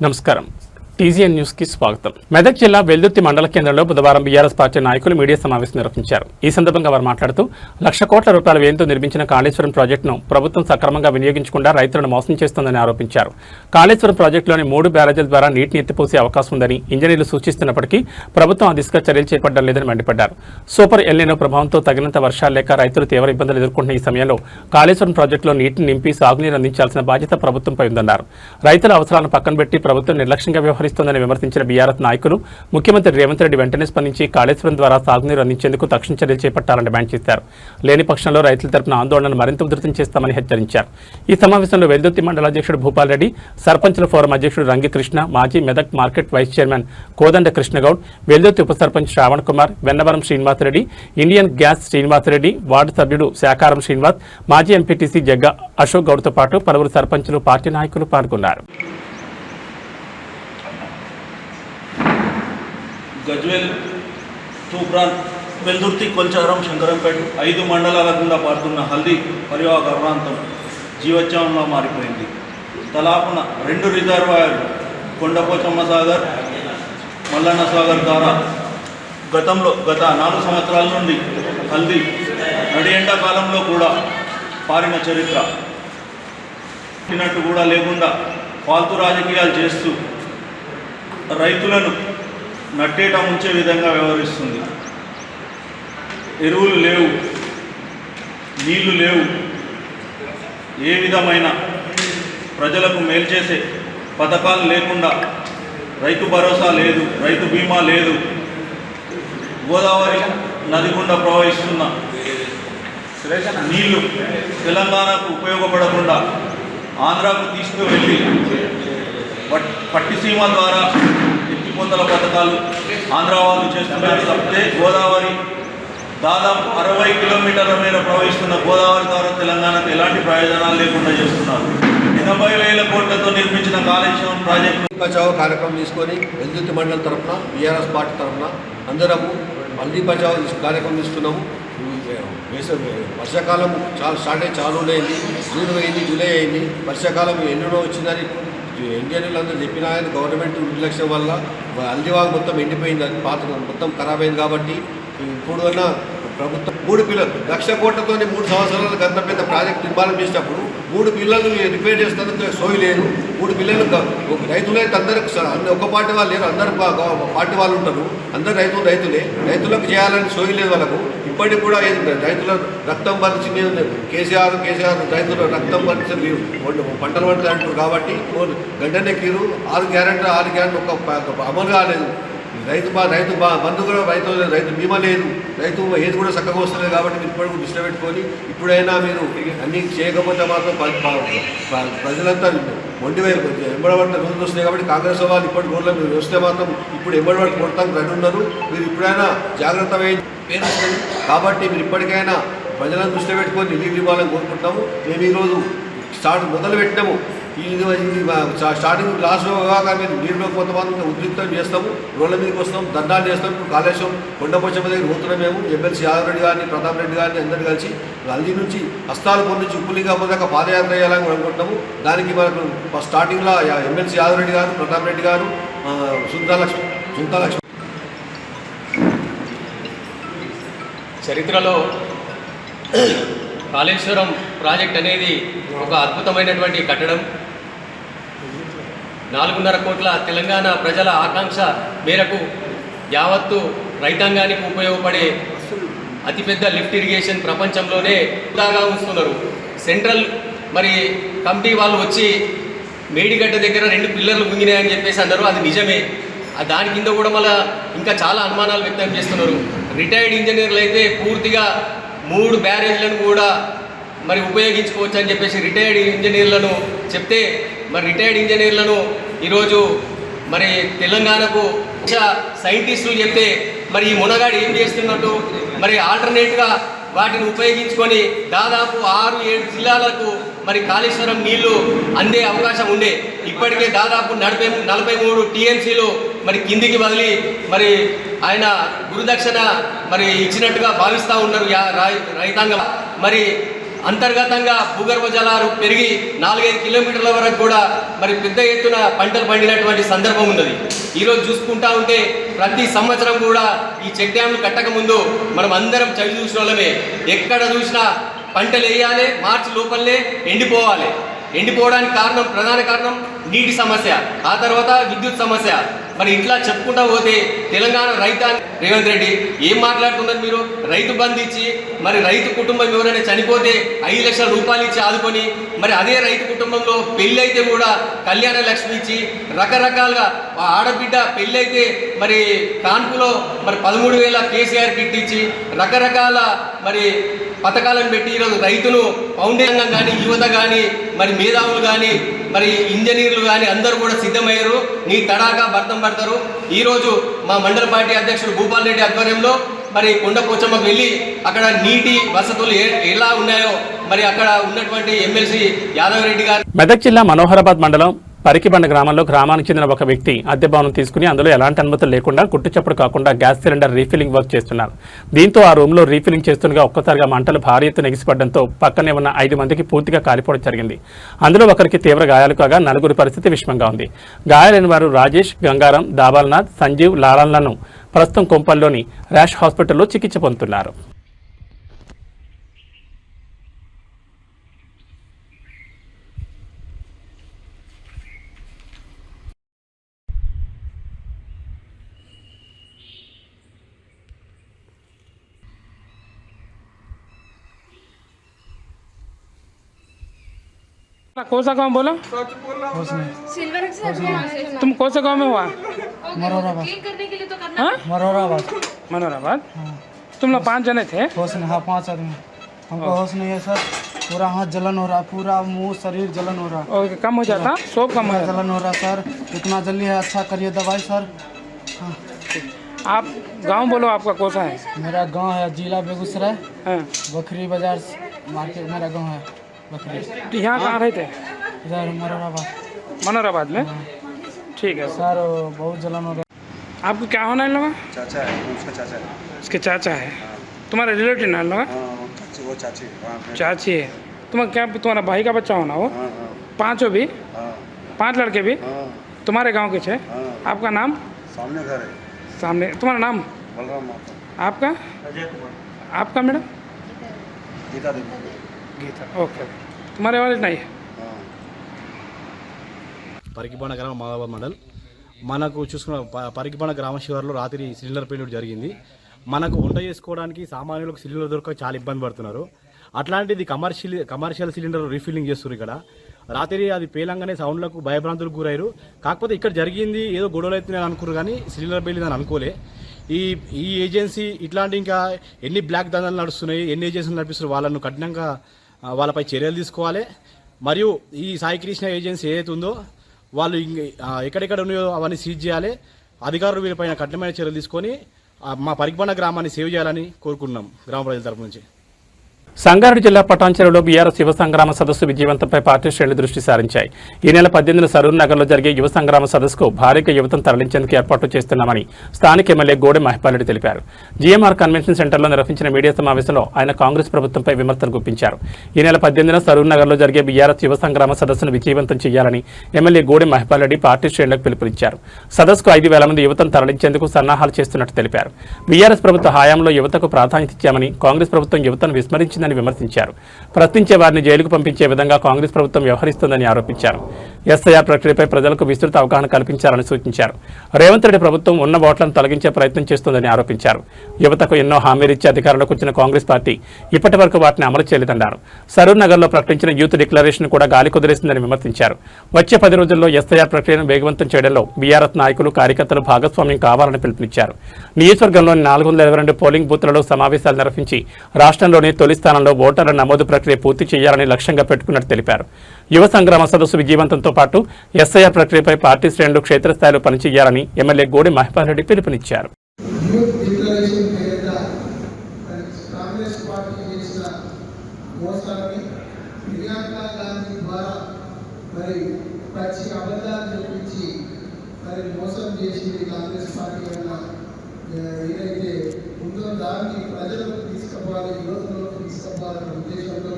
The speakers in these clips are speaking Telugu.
నమస్కారం టీజీఎన్ న్యూస్ కి స్వాగతం. మెదక్ జిల్లా వెల్దుర్తి మండల కేంద్రంలో బుధవారం బీఆర్ఎస్ పార్టీ నాయకులు మీడియా సమావేశం నిర్వహించారు. ఈ సందర్భంగా వారు మాట్లాడుతూ 1,00,00,000 కోట్ల రూపాయల వ్యయంతో నిర్మించిన కాళేశ్వరం ప్రాజెక్టును ప్రభుత్వం సక్రమంగా వినియోగించకుండా రైతులను మోసం చేస్తోందని ఆరోపించారు. కాళేశ్వరం ప్రాజెక్టులోని 3 బ్యారేజీల ద్వారా నీటిని ఎత్తిపోసే అవకాశం ఉందని ఇంజనీర్లు సూచిస్తున్నప్పటికీ ప్రభుత్వం ఆ దిశగా చర్యలు చేపట్టడం లేదని మండిపడ్డారు. సూపర్ ఎల్నినో ప్రభావంతో తగినంత వర్షాలు లేక రైతులు తీవ్ర ఇబ్బందులు ఎదుర్కొంటున్న ఈ సమయంలో కాళేశ్వరం ప్రాజెక్టులో నీటిని నింపి సాగునీరు అందించాల్సిన బాధ్యత ప్రభుత్వంపై ఉందన్నారు. రైతుల అవసరాలను పక్కన పెట్టి ప్రభుత్వం నిర్లక్ష్యంగా వ్యవహరిస్తోందని విమర్శించిన బీఆర్ఎస్ నాయకులు ముఖ్యమంత్రి రేవంత్ రెడ్డి వెంటనే స్పందించి కాళేశ్వరం ద్వారా సాగునీరు అందించేందుకు తక్షణ చర్యలు చేపట్టాలని డిమాండ్ చేశారు. లేని పక్షంలో రైతుల తరపున ఆందోళనను మరింత ఉధృతం చేస్తామని హెచ్చరించారు. ఈ సమావేశంలో వెల్దుర్తి మండల అధ్యక్షుడు భూపాల్ రెడ్డి, సర్పంచుల ఫోరం అధ్యక్షుడు రంగికృష్ణ, మాజీ Medak market vice chairman Kodanda Krishnagoud, Veldurthi ఉప sarpanch Shravan Kumar, Vennavaram Srinivasareddy, Indian gas Srinivasareddy, ward సభ్యుడు శాకారం శ్రీనివాస్, మాజీ ఎంపీటీసీ జగ్గ అశోక్ గౌడ్తో పాటు పలువురు సర్పంచులు, పార్టీ నాయకులు పాల్గొన్నారు. గజ్వేల్, తూప్రాన్, వెల్దుర్తి, కొల్చారం, శంకరంపేట 5 మండలాల గుండా పారుతున్న హల్దీ పరివాహక ప్రాంతం జీవోత్సవంలో మారిపోయింది. తలాపున 2 రిజర్వాయర్లు కొండపోచమ్మ సాగర్, మల్లన్న సాగర్ ద్వారా గత 4 సంవత్సరాల నుండి హల్దీ నడి ఎండాకాలంలో కూడా పారిన చరిత్ర తిన్నట్టు కూడా లేకుండా ఫాల్తు రాజకీయాలు చేస్తూ రైతులను నట్టేట ముంచే విధంగా వ్యవహరిస్తుంది. ఎరువులు లేవు, నీళ్లు లేవు, ఏ విధమైన ప్రజలకు మేలు చేసే పథకాలు లేకుండా, రైతు భరోసా లేదు, రైతు బీమా లేదు, గోదావరి నది గుండా ప్రవహిస్తున్న నీళ్లు తెలంగాణకు ఉపయోగపడకుండా ఆంధ్రాకు తీసుకువెళ్ళి పట్టిసీమ ద్వారా ఎత్తిపోతల పథకాలు ఆంధ్ర వాళ్ళు చేస్తున్నారు తప్పితే గోదావరి దాదాపు 60 కిలోమీటర్ల మేర ప్రవహిస్తున్న గోదావరి ద్వారా తెలంగాణకు ఎలాంటి ప్రయోజనాలు లేకుండా చేస్తున్నారు. 80,000 కోట్లతో నిర్మించిన కాళేశ్వరం ప్రాజెక్టు బచావో కార్యక్రమం తీసుకొని వెల్దుర్తి మండలం తరఫున బీఆర్ఎస్ పార్టీ తరఫున అందరము హల్దీ బచావో కార్యక్రమం తీసుకున్నాము. వర్షాకాలం స్టార్ట్ అయ్యి చాలా అయింది, జూన్ అయింది, జూలై అయింది, వర్షాకాలం ఎన్నడో వచ్చిందని ఇంజనీర్లు అందరూ చెప్పినా కానీ గవర్నమెంట్ నిర్లక్ష్యం వల్ల హల్దీవాగ్ మొత్తం ఎండిపోయింది, అది పాత మొత్తం ఖరాబ్ అయింది. కాబట్టి ఇప్పుడు అన్న ప్రభుత్వం 3 పిల్లలు 1,00,00,000 కోట్లతో 3 సంవత్సరాలకు అంత పెద్ద ప్రాజెక్ట్ నిర్మాణం చేసినప్పుడు 3 పిల్లలు రిపేర్ చేస్తున్నందుకు సోయి లేదు. 3 పిల్లలు రైతులైతే అందరూ ఒక పార్టీ వాళ్ళు లేరు, అందరు పార్టీ వాళ్ళు ఉంటారు, అందరు రైతులే, రైతులకు చేయాలని సోయి లేదు వాళ్ళకు. ఇప్పటికి కూడా రైతుల రక్తం పరిచి కేసీఆర్ రైతుల రక్తం పరిచి పంటలు పండుతాయి అంటారు. కాబట్టి గడ్డనెక్కిరు 6 గ్యారెంటీ ఒక అమలు కాలేదు. రైతు బంధు కూడా రైతు బీమా లేదు, రైతు ఏది కూడా చక్కగా వస్తలేదు. కాబట్టి మీరు ఇప్పటికి దృష్టి పెట్టుకొని ఇప్పుడైనా మీరు అన్నీ చేయకపోతే మాత్రం ప్రజలంతా ఎంబడబడిన రోజులు వస్తున్నాయి. కాబట్టి కాంగ్రెస్ వాళ్ళు ఇప్పటి రోజుల్లో మీరు వస్తే మాత్రం ఇప్పుడు ఎంబడబడి కొడతానికి రెడీ ఉన్నారు. మీరు ఇప్పుడైనా జాగ్రత్త పేరు వస్తుంది. కాబట్టి మీరు ఇప్పటికైనా ప్రజలను దృష్టి పెట్టుకొని రిలీవ్ ఇవ్వాలని కోరుకుంటాము. మేము ఈరోజు మొదలు పెట్టినాము. ఇది స్టార్టింగ్ లాస్ట్ కాగా మేము నీరులోకి కొంతమంది ఉద్రిక్తం చేస్తాము, రోడ్ల మీదకి వస్తాం, దండాలు చేస్తాం. ఇప్పుడు కాళేశ్వరం కొండపోచమ్మ దగ్గర పోతున్నాం. మేము ఎమ్మెల్సీ యాదవ్ రెడ్డి గారిని, ప్రతాప్ రెడ్డి గారిని అందరూ కలిసి హల్దీ నుంచి అస్తాలపూర్ నుంచి ఉప్పులింగాపూర్ దాకా పాదయాత్ర చేయాలని అనుకుంటాము. దానికి మనకు స్టార్టింగ్లో ఎమ్మెల్సీ యాదవ్ రెడ్డి గారు, ప్రతాప్ రెడ్డి గారు, సుంతాలక్ష్మి చరిత్రలో కాళేశ్వరం ప్రాజెక్ట్ అనేది ఒక అద్భుతమైనటువంటి కట్టడం. 4.5 కోట్ల తెలంగాణ ప్రజల ఆకాంక్ష మేరకు యావత్తు రైతాంగానికి ఉపయోగపడే అతిపెద్ద లిఫ్ట్ ఇరిగేషన్ ప్రపంచంలోనే ఉదాగా ఉంచుతున్నారు. సెంట్రల్ కమిటీ వాళ్ళు వచ్చి మేడిగడ్డ దగ్గర 2 పిల్లర్లు గుంగినాయని చెప్పేసి అన్నారు. అది నిజమే. దాని కింద కూడా మళ్ళీ ఇంకా చాలా అనుమానాలు వ్యక్తం చేస్తున్నారు. రిటైర్డ్ ఇంజనీర్లు అయితే పూర్తిగా 3 బ్యారేజ్లను కూడా ఉపయోగించుకోవచ్చు అని చెప్పేసి రిటైర్డ్ ఇంజనీర్లను చెప్తే, రిటైర్డ్ ఇంజనీర్లను ఈరోజు తెలంగాణకు సైంటిస్టులు చెప్తే ఈ మునగాడు ఏం చేస్తున్నట్టు ఆల్టర్నేట్గా వాటిని ఉపయోగించుకొని దాదాపు 6-7 జిల్లాలకు కాళేశ్వరం నీళ్లు అందే అవకాశం ఉండే. ఇప్పటికే దాదాపు 43 టీఎంసీలు కిందికి వదిలి ఆయన గురుదక్షిణ ఇచ్చినట్టుగా భావిస్తూ ఉన్నారు రైతాంగం. అంతర్గతంగా భూగర్భ జలాలు పెరిగి 4-5 కిలోమీటర్ల వరకు కూడా మరి పెద్ద ఎత్తున పంటలు పండినటువంటి సందర్భం ఉన్నది. ఈరోజు చూసుకుంటా ఉంటే ప్రతి సంవత్సరం కూడా ఈ చెక్ డ్యామ్లు కట్టక ముందు మనం అందరం చవి చూసిన వాళ్ళమే. ఎక్కడ చూసినా పంటలు వేయాలి, మార్చి లోపలనే ఎండిపోవాలి. ఎండిపోవడానికి ప్రధాన కారణం నీటి సమస్య, ఆ తర్వాత విద్యుత్ సమస్య. మరి ఇట్లా చెప్పుకుంటా పోతే తెలంగాణ రైతాంగం రేవంత్ రెడ్డి ఏం మాట్లాడుతున్నారు మీరు? రైతు బంధు ఇచ్చి మరి రైతు కుటుంబం ఎవరైనా చనిపోతే 5 లక్షల రూపాయలు ఇచ్చి ఆదుకొని, మరి అదే రైతు కుటుంబంలో పెళ్ళి అయితే కూడా కళ్యాణ లక్ష్మి ఇచ్చి రకరకాలుగా ఆడబిడ్డ పెళ్ళి అయితే మరి కాన్పులో మరి 13,000 కేసీఆర్ కిట్ ఇచ్చి రకరకాల మరి పథకాలను పెట్టి ఈరోజు రైతులు ఫౌండేషన్ కానీ యువత కానీ మరి మేధావులు కానీ మరి ఇంజనీర్లు కానీ అందరూ కూడా సిద్ధమయ్యారు. నీ తడాగా భర్తం పడతారు. ఈరోజు మా మండల పార్టీ అధ్యక్షుడు భూపాల్ రెడ్డి ఆధ్వర్యంలో మరి కొండపోచమ్మకు వెళ్ళి అక్కడ నీటి వసతులు ఎలా ఉన్నాయో మరి అక్కడ ఉన్నటువంటి ఎమ్మెల్సీ యాదవ్ రెడ్డి గారు. మెదక్ జిల్లా మనోహరాబాద్ మండలం పరికిబండ గ్రామంలో గ్రామానికి చెందిన ఒక వ్యక్తి అద్దె భవనం తీసుకుని అందులో ఎలాంటి అనుమతులు లేకుండా గుట్టుచప్పుడు కాకుండా గ్యాస్ సిలిండర్ రీఫిల్లింగ్ వర్క్ చేస్తున్నారు. దీంతో ఆ రూమ్లో రీఫిల్లింగ్ చేస్తుండగా ఒక్కసారిగా మంటలు భారీ ఎత్తున ఎగిసిపడడంతో పక్కనే ఉన్న 5 మందికి పూర్తిగా కాలిపోవడం జరిగింది. అందులో ఒకరికి తీవ్ర గాయాలు కాగా 4 పరిస్థితి విషమంగా ఉంది. గాయాలైన వారు రాజేష్, గంగారం, దాబాల్నాథ్, సంజీవ్, లాలన్లను ప్రస్తుతం కొంపల్లోని ర్యాష్ హాస్పిటల్లో చికిత్స పొందుతున్నారు. कौन सा गाँव बोलो? तुम कौन सा गाँव में हुआ? मनोहराबाद। हाँ? मनोहराबाद। तुम लोग 5 जने थे? हाँ 5 आदमी। हमको होश नहीं है सर, पूरा हाथ जलन हो रहा, पूरा मुंह शरीर जलन हो रहा। और कम हो जाता? सब कम हो जाता? जलन हो रहा सर, इतना जल्दी है, अच्छा करिए दवाई सर। हाँ। आप गांव बोलो, आपका कौन सा है? मेरा गांव है जिला बेगूसराय, हाँ। बखरी बाजार मार्केट मेरा गांव है बखरी। तो यहाँ कहाँ रहते? इधर मनोहराबाद। मनोहराबाद में? ठीक है सर बहुत जलन हो रहा। आपको क्या होना है लोग? चाचा है, उसका चाचा है। उसके चाचा है। तुम्हारा रिलेटिव ना लोग? वो चाची। चाची है। तुम्हारा भाई का बच्चा होना वो? 5 भी? 5 लड़के भी? तुम्हारे गांव के थे? आपका नाम? सामने घर है। सामने। तुम्हारा नाम? बलराम माता। आपका? अजय कुमार। आपका मैडम? गीता देवी। गीता। ओके। तुम्हारे वाले नहीं है? పరికిబండ గ్రామం మాదాబాద్ మండల్. మనకు చూసుకున్న పరికిబండ గ్రామ శివారులో రాత్రి సిలిండర్ పేలుడు జరిగింది. మనకు వంట చేసుకోవడానికి సామాన్యులకు సిలిండర్ దొరక చాలా ఇబ్బంది పడుతున్నారు. అట్లాంటిది కమర్షియల్ సిలిండర్ రీఫిల్లింగ్ చేస్తున్నారు. ఇక్కడ రాత్రి అది పేలంగానే సౌండ్లకు భయభ్రాంతులకు గురయ్యారు. కాకపోతే ఇక్కడ జరిగింది ఏదో గొడవలు అవుతున్నాయని అనుకున్నారు కానీ సిలిండర్ పేలిందని అనుకోలే. ఈ ఏజెన్సీ ఇట్లాంటి ఇంకా ఎన్ని బ్లాక్ దందాలు నడుస్తున్నాయి, ఎన్ని ఏజెన్సీలు నడిపిస్తున్నారు, వాళ్ళను కఠినంగా వాళ్ళపై చర్యలు తీసుకోవాలి. మరియు ఈ సాయి కృష్ణ ఏజెన్సీ ఏదైతే ఉందో వాళ్ళు ఎక్కడెక్కడ ఉన్నాయో అవన్నీ సీజ్ చేయాలి. అధికారులు వీరిపైన కఠినమైన చర్యలు తీసుకొని మా పరికిబండ గ్రామాన్ని సేవ్ చేయాలని కోరుకుంటున్నాం గ్రామ ప్రజల తరపు నుంచి. సంగారెడ్డి జిల్లా పటాన్చెరువులో బీఆర్ఎస్ యువ సంగ్రామ సదస్సు విజయవంతంపై పార్టీ శ్రేణులు దృష్టి సారించాయి. ఈ నెల 18న సరూర్ నగర్లో జరిగే యువ సంగ్రామ సదస్సుకు భారీగా యువతను తరలించేందుకు ఏర్పాట్లు చేస్తున్నామని స్థానిక ఎమ్మెల్యే గోడె మహిపాల్ తెలిపారు. జీఎంఆర్ కన్వెన్షన్ సెంటర్లో నిర్వహించిన మీడియా సమావేశంలో ఆయన కాంగ్రెస్ ప్రభుత్వంపై విమర్శలు గుప్పించారు. ఈ నెల 18న సరూర్ నగర్లో జరిగే బీఆర్ఎస్ యువ సంగ్రామ సదస్సును విజయవంతం చేయాలని ఎమ్మెల్యే గోడె మహిపాల్ పార్టీ శ్రేణులకు పిలుపునిచ్చారు. సదస్సుకు 5,000 మంది యువతను తరలించేందుకు సన్నాహాలు చేస్తున్నట్టు తెలిపారు. బీఆర్ఎస్ ప్రభుత్వ హయాంలో యువతకు ప్రాధాన్యత ఇచ్చామని, కాంగ్రెస్ ప్రభుత్వం యువతను విస్మరించిందని విమర్శించారు. ప్రశ్నించే వారిని జైలుకు పంపించే విధంగా కాంగ్రెస్ ప్రభుత్వం వ్యవహరిస్తోందని ఆరోపించారు. ఎస్ఐఆర్ ప్రక్రియపై ప్రజలకు విస్తృత అవగాహన కల్పించాలని సూచించారు. రేవంత్ రెడ్డి ప్రభుత్వం ఉన్న ఓట్లను తొలగించే ప్రయత్నం చేస్తోందని ఆరోపించారు. యువతకు ఎన్నో హామీలిచ్చి అధికారంలోకి వచ్చిన కాంగ్రెస్ పార్టీ ఇప్పటి వరకు వాటిని అమలు చేయలేదన్నారు. సరూర్ నగర్లో ప్రకటించిన యూత్ డిక్లరేషన్ కూడా గాలి కుదిరేసిందని విమర్శించారు. వచ్చే 10 రోజుల్లో ఎస్ఐఆర్ ప్రక్రియను వేగవంతం చేయడంలో బీఆర్ఎస్ నాయకులు, కార్యకర్తలు భాగస్వామ్యం కావాలని పిలుపునిచ్చారు. నియోజకవర్గంలోని 422 పోలింగ్ బూత్లలో సమావేశాలు నిర్వహించి రాష్ట్రంలోని తొలి స్థానంలో ఓటర్ల నమోదు ప్రక్రియ పూర్తి చేయాలని లక్ష్యంగా పెట్టుకున్నట్టు తెలిపారు. యువ సంగ్రామ సదస్సు విజయవంతంతో పాటు ఎస్ఐఆర్ ప్రక్రియపై పార్టీ శ్రేణులు క్షేత్రస్థాయిలో పనిచేయాలని ఎమ్మెల్యే గోడె మహిపాల్ పిలుపునిచ్చారు. ఏదైతే ఉందో దాన్ని ప్రజలకు తీసుకుపోవాలి, యువతలోకి తీసుకుపోవాలన్న ఉద్దేశంతో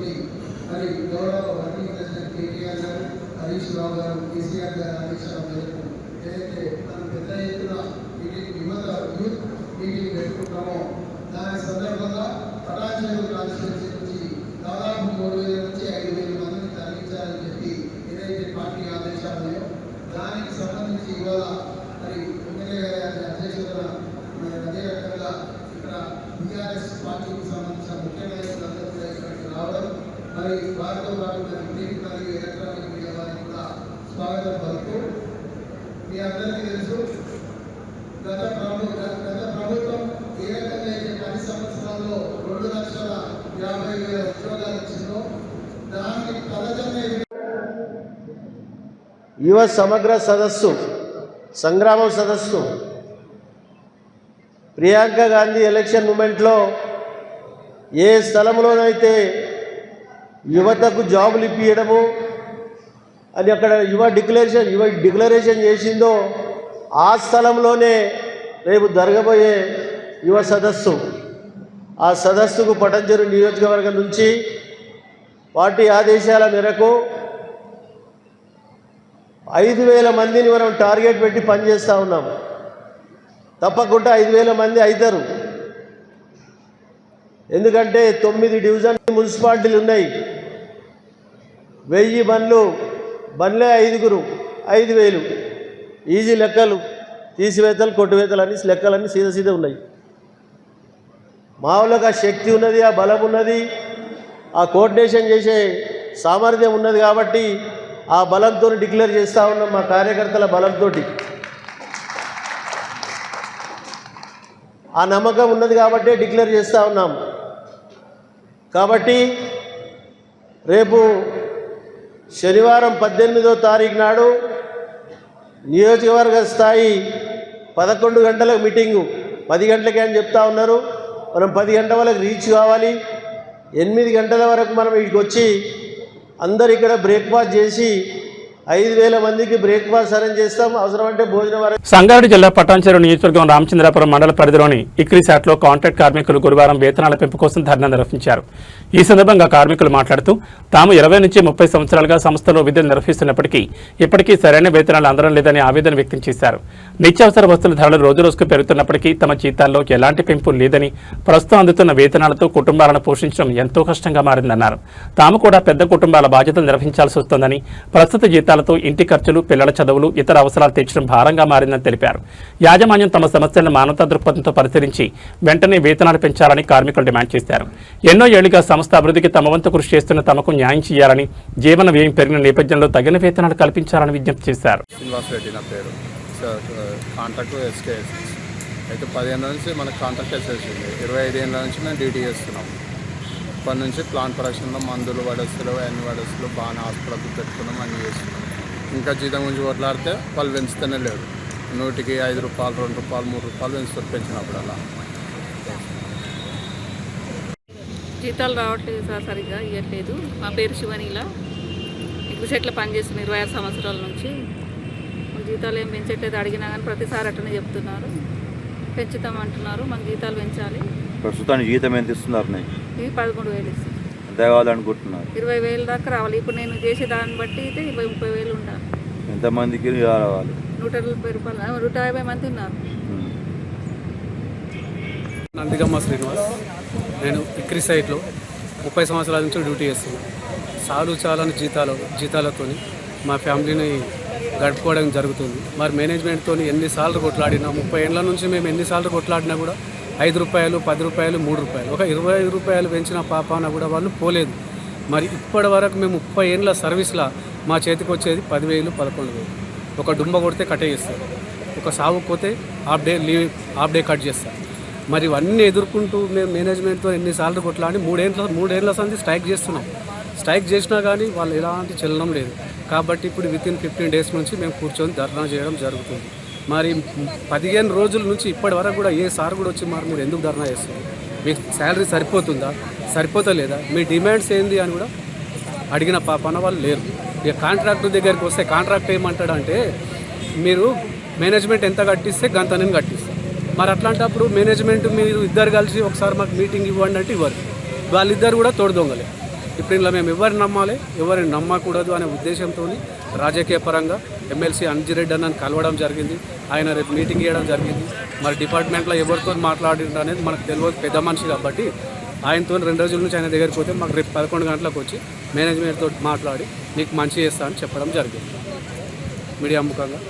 మరి గౌరవ వర్కింగ్ ప్రెసిడెంట్ కేటీఆర్ గారు, హరీష్ రావు గారు, కేసీఆర్ గారు ఆదేశాల మేరకు ఏదైతే మనం పెద్ద ఎత్తున యూత్ మీటింగ్ పెట్టుకుంటామో దాని సందర్భంగా పటాన్చెరు కాన్స్టిట్యూన్సీ నుంచి దాదాపు 3,000 నుంచి 5,000 మందిని తరలించాలని చెప్పి ఏదైతే పార్టీ ఆదేశాలు ఉన్నాయో దానికి సంబంధించి ఇవాళ మరి ఎమ్మెల్యే గారి అధ్యక్షతన అదే రకంగా ఇక్కడ బీఆర్ఎస్ పార్టీకి సంబంధించిన ముఖ్య నాయకులందరూ కూడా ఇక్కడికి రావడం, మరి వారితో పాటు మరి ప్రింట్ మరియు ఎలక్ట్రానిక్ మీడియా వారికి కూడా స్వాగతం పలుకుతూ, మీ అందరికీ తెలుసు గత ప్రభుత్వం ఏ రకంగా అయితే 10 సంవత్సరాల్లో 2,50,000 ఉద్యోగాలు ఇచ్చిందో దానికి తలజమే యువ సమగ్ర సదస్సు సంగ్రామం సదస్సు ప్రియాంక గాంధీ ఎలక్షన్ మూమెంట్లో ఏ స్థలంలోనైతే యువతకు జాబులు ఇప్పించడము అని అక్కడ యువ డిక్లరేషన్ చేసిందో ఆ స్థలంలోనే రేపు జరగబోయే యువ సదస్సు. ఆ సదస్సుకు పటాన్చెరు నియోజకవర్గం నుంచి పార్టీ ఆదేశాల మేరకు 5,000 మందిని మనం టార్గెట్ పెట్టి పనిచేస్తూ ఉన్నాం. తప్పకుండా 5,000 మంది అవుతారు. ఎందుకంటే 9 డివిజన్ మున్సిపాలిటీలు ఉన్నాయి. 1000 బండ్లే 5 5,000 ఈజీ లెక్కలు. తీసివేతలు కొట్టువేతలు అని లెక్కలన్నీ సీదా ఉన్నాయి. మా వాళ్ళకి ఆ శక్తి ఉన్నది, ఆ బలం ఉన్నది, ఆ కోఆర్డినేషన్ చేసే సామర్థ్యం ఉన్నది కాబట్టి ఆ బలంతో డిక్లేర్ చేస్తూ ఉన్నాం. మా కార్యకర్తల బలంతో ఆ నమ్మకం ఉన్నది కాబట్టే డిక్లేర్ చేస్తూ ఉన్నాం. కాబట్టి రేపు శనివారం 18వ తారీఖు నాడు నియోజకవర్గ స్థాయి 11 గంటలకు మీటింగు, 10 గంటలకే అని చెప్తా ఉన్నారు. మనం 10 గంటల వరకు రీచ్ కావాలి. 8 గంటల వరకు మనం ఇక్కడికి వచ్చి అందరు ఇక్కడ బ్రేక్ఫాస్ట్ చేసి 5,000 మందికి బ్రేక్ఫాస్ట్ అరేంజ్ చేస్తాం. అవసరమంటే భోజనం. సంగారెడ్డి జిల్లా పటాన్చెరు నియోజకవర్గం రామచంద్రాపురం మండల పరిధిలోని ఇక్రీసాట్లో కాంట్రాక్ట్ కార్మికులు గురువారం వేతనాల పెంపు కోసం ధర్నా నిర్వహించారు. ఈ సందర్భంగా కార్మికులు మాట్లాడుతూ తాము 20 నుంచి 30 సంవత్సరాలుగా సంస్థలో విధులు నిర్వహిస్తున్నప్పటికీ ఇప్పటికీ సరైన వేతనాలు అందడం లేదని ఆవేదన వ్యక్తం చేశారు. నిత్యావసర వస్తువుల ధరలు రోజురోజుకు పెరుగుతున్నప్పటికీ తమ జీతాల్లో ఎలాంటి పెంపు లేదని, ప్రస్తుతం అందుతున్న వేతనాలతో కుటుంబాలను పోషించడం ఎంతో కష్టంగా మారిందన్నారు. తాము కూడా పెద్ద కుటుంబాల బాధ్యతలు నిర్వహించాల్సి వస్తోందని, ప్రస్తుత జీతాలతో ఇంటి ఖర్చులు, పిల్లల చదువులు, ఇతర అవసరాలు తీర్చడం భారంగా మారిందని తెలిపారు. యాజమాన్యం తమ సమస్యలను మానవతా దృక్పథంతో పరిశీలించి వెంటనే వేతనాలు పెంచాలని కార్మికులు డిమాండ్ చేశారు. ఎన్నో ఏళ్లుగా సంస్థ అభివృద్ధికి తమ వంతు కృషి చేస్తున్న తమకు న్యాయం చేయాలని, జీవన వ్యయం పెరిగిన నేపథ్యంలో తగిన వేతనాలు కల్పించాలని విజ్ఞప్తి చేశారు. శ్రీనివాసరెడ్డి నా పేరు. కాంట్రాక్ట్ ఎస్కేఎస్ అయితే 10 ఏళ్ళ నుంచి మనకు కాంట్రాక్ట్ ఎస్కేసింది. 25 ఏళ్ళ నుంచి మేము డ్యూటీ చేస్తున్నాం. ఇప్పటి నుంచి ప్లాంట్ ప్రొడక్షన్లో మందులు వడస్తులు, అన్ని వడస్తులు బాగా హాస్పిటల్ పెట్టుకున్నాం, అన్నీ చేస్తున్నాం. ఇంకా జీతం గురించి కొట్లాడితే వాళ్ళు పెంచుతూనే లేరు. 100కి 5 రూపాయలు, 2 రూపాయలు, 3 రూపాయలు పెంచినప్పుడు అలా జీతాలు రావట్లేదు సార్, సరిగ్గా ఇవ్వట్లేదు. మా పేరు శివనీల, ఎక్కువ సెట్లో పనిచేస్తున్నాను 26 సంవత్సరాల నుంచి. జీతాలు ఏం పెంచట్లేదు, అడిగినా కానీ ప్రతిసారి అట్టనే చెప్తున్నారు, పెంచుతామంటున్నారు. మాకు జీతాలు పెంచాలి. ప్రస్తుతానికి జీతం ఎంత ఇస్తున్నారు? ఇవి 13,000 ఇస్తారు. ఎంత కావాలనుకుంటున్నారు? 20,000 దాకా రావాలి. ఇప్పుడు నేను చేసే దాన్ని బట్టి అయితే 20-30,000 ఉండాలి. ఎంతమందికి రావాలి? 120 రూపాయలు, 150 మంది ఉన్నారు. నందిగమ్మ శ్రీనివాస్. నేను ఇక్రీ సైట్లో 30 సంవత్సరాల నుంచి డ్యూటీ చేస్తున్నాను. చాలాని జీతాలతో మా ఫ్యామిలీని గడుపుకోవడం జరుగుతుంది. మరి మేనేజ్మెంట్తో ఎన్నిసార్లు కొట్లాడినా, 30 ఏళ్ళ నుంచి మేము ఎన్నిసార్లు కొట్లాడినా కూడా 5 రూపాయలు, 10 రూపాయలు, 3 రూపాయలు, ఒక 25 రూపాయలు పెంచిన పాపాన కూడా వాళ్ళు పోలేదు. మరి ఇప్పటి వరకు మేము 30 ఏళ్ళ సర్వీస్లో మా చేతికి వచ్చేది 10,000, 11,000. ఒక డుంబ కొడితే కట్టేస్తారు, ఒక సాగు పోతే హాఫ్ డే కట్ చేస్తారు. మరి ఇవన్నీ ఎదుర్కొంటూ మేము మేనేజ్మెంట్తో ఎన్నిసార్లు కొట్లాడి 3 ఏళ్ళ సంది స్ట్రైక్ చేస్తున్నాం. స్ట్రైక్ చేసినా కానీ వాళ్ళు ఎలాంటి చెల్లడం లేదు. కాబట్టి ఇప్పుడు వితిన్ 15 డేస్ నుంచి మేము కూర్చొని ధర్నా చేయడం జరుగుతుంది. మరి 15 రోజుల నుంచి ఇప్పటి వరకు కూడా ఏ సార్ కూడా వచ్చి మరి మీరు ఎందుకు ధర్నా చేస్తున్నారు, మీకు శాలరీ సరిపోతుందా, సరిపోతలేదా, మీ డిమాండ్స్ ఏంది అని కూడా అడిగిన పాపన వాళ్ళు లేరు. ఇక కాంట్రాక్టర్ దగ్గరికి వస్తే కాంట్రాక్ట్ ఏమంటాడంటే, మీరు మేనేజ్మెంట్ ఎంత కట్టిస్తే గంత నేను కట్టిస్తాను. మరి అట్లాంటప్పుడు మేనేజ్మెంట్ మీరు ఇద్దరు కలిసి ఒకసారి మాకు మీటింగ్ ఇవ్వండి అంటే ఇవ్వరు. వాళ్ళిద్దరు కూడా తోడు దొంగలే. ఇప్పుడు ఇలా మేము ఎవరిని నమ్మాలి, ఎవరిని నమ్మకూడదు అనే ఉద్దేశంతో రాజకీయ పరంగా ఎమ్మెల్సీ అంజిరెడ్డి అన్నని కలవడం జరిగింది. ఆయన రేపు మీటింగ్ ఇవ్వడం జరిగింది. మరి డిపార్ట్మెంట్లో ఎవరితో మాట్లాడిండు అనేది మనకు తెలియదు, పెద్ద మనిషి కాబట్టి ఆయనతో 2 రోజుల నుంచి ఆయన దగ్గరికి పోతే మాకు రేపు 11 గంటలకు వచ్చి మేనేజ్మెంట్తో మాట్లాడి మీకు మంచి చేస్తా అని చెప్పడం జరిగింది మీడియా ముఖంగా.